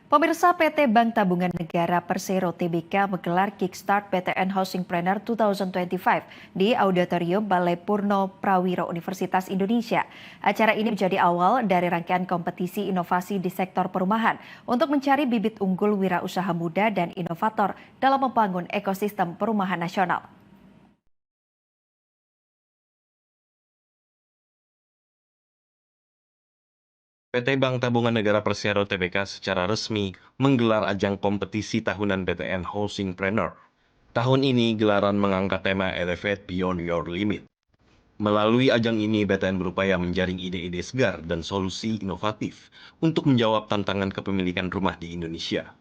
Pemirsa PT Bank Tabungan Negara Persero Tbk menggelar Kickstart BTN Housingpreneur 2025 di Auditorium Balai Purno Prawiro Universitas Indonesia. Acara ini menjadi awal dari rangkaian kompetisi inovasi di sektor perumahan untuk mencari bibit unggul wirausaha muda dan inovator dalam membangun ekosistem perumahan nasional. PT Bank Tabungan Negara Persero Tbk secara resmi menggelar ajang kompetisi tahunan BTN Housingpreneur. Tahun ini gelaran mengangkat tema Elevate Beyond Your Limit. Melalui ajang ini, BTN berupaya menjaring ide-ide segar dan solusi inovatif untuk menjawab tantangan kepemilikan rumah di Indonesia.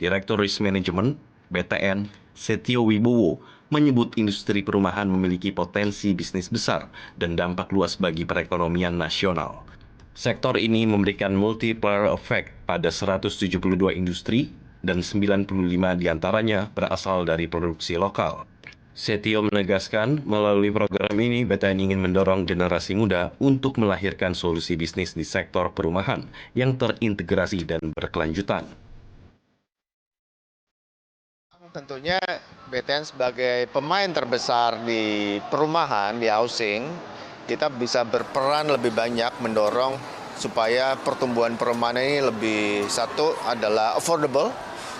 Direktur Risk Management BTN, Setio Wibowo, menyebut industri perumahan memiliki potensi bisnis besar dan dampak luas bagi perekonomian nasional. Sektor ini memberikan multiplier effect pada 172 industri dan 95 diantaranya berasal dari produksi lokal. Setio menegaskan, melalui program ini BTN ingin mendorong generasi muda untuk melahirkan solusi bisnis di sektor perumahan yang terintegrasi dan berkelanjutan. Tentunya BTN sebagai pemain terbesar di perumahan, di housing, kita bisa berperan lebih banyak mendorong supaya pertumbuhan perumahan ini lebih, satu adalah affordable.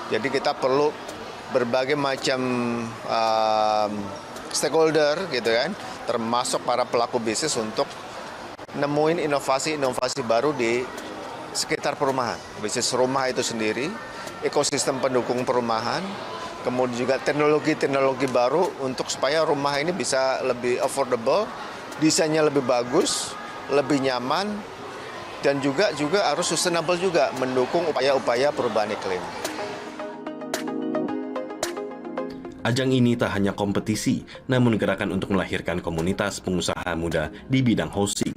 Jadi kita perlu berbagai macam stakeholder gitu kan, termasuk para pelaku bisnis untuk nemuin inovasi-inovasi baru di sekitar perumahan. Bisnis rumah itu sendiri, ekosistem pendukung perumahan, kemudian juga teknologi-teknologi baru untuk supaya rumah ini bisa lebih affordable, desainnya lebih bagus, lebih nyaman, dan juga harus sustainable juga, mendukung upaya-upaya perubahan iklim. Ajang ini tak hanya kompetisi, namun gerakan untuk melahirkan komunitas pengusaha muda di bidang housing.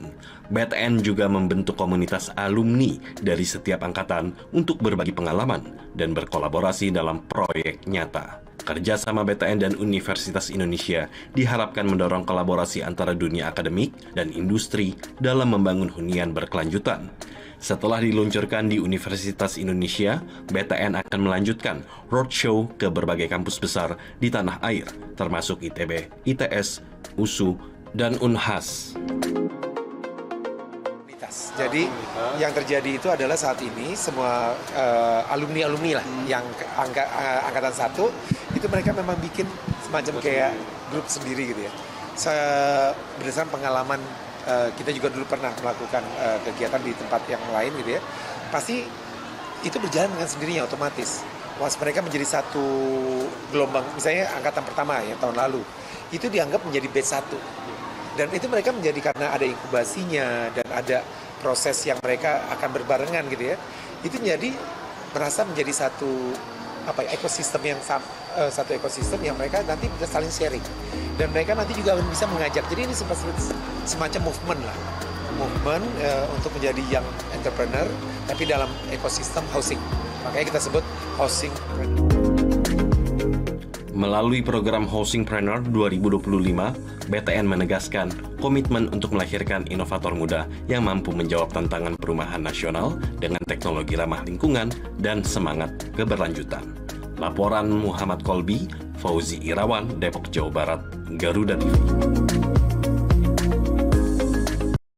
BTN juga membentuk komunitas alumni dari setiap angkatan untuk berbagi pengalaman dan berkolaborasi dalam proyek nyata. Kerjasama BTN dan Universitas Indonesia diharapkan mendorong kolaborasi antara dunia akademik dan industri dalam membangun hunian berkelanjutan. Setelah diluncurkan di Universitas Indonesia, BTN akan melanjutkan roadshow ke berbagai kampus besar di tanah air, termasuk ITB, ITS, USU, dan Unhas. Jadi yang terjadi itu adalah saat ini semua alumni-alumni lah yang angkatan 1 itu mereka memang bikin semacam kayak grup sendiri gitu ya. Berdasarkan pengalaman kita juga dulu pernah melakukan kegiatan di tempat yang lain gitu ya. Pasti itu berjalan dengan sendirinya otomatis. Once mereka menjadi satu gelombang, misalnya angkatan pertama ya tahun lalu, itu dianggap menjadi batch 1. Dan itu mereka menjadi karena ada inkubasinya dan ada proses yang mereka akan berbarengan gitu ya. Itu merasa menjadi satu ekosistem yang satu ekosistem yang mereka nanti bisa saling sharing. Dan mereka nanti juga bisa mengajak. Jadi ini semacam movement lah. Movement untuk menjadi young entrepreneur tapi dalam ekosistem housing. Makanya kita sebut housing. Melalui program Housingpreneur 2025, BTN menegaskan komitmen untuk melahirkan inovator muda yang mampu menjawab tantangan perumahan nasional dengan teknologi ramah lingkungan dan semangat keberlanjutan. Laporan Muhammad Kolbi, Fauzi Irawan, Depok, Jawa Barat, Garuda TV.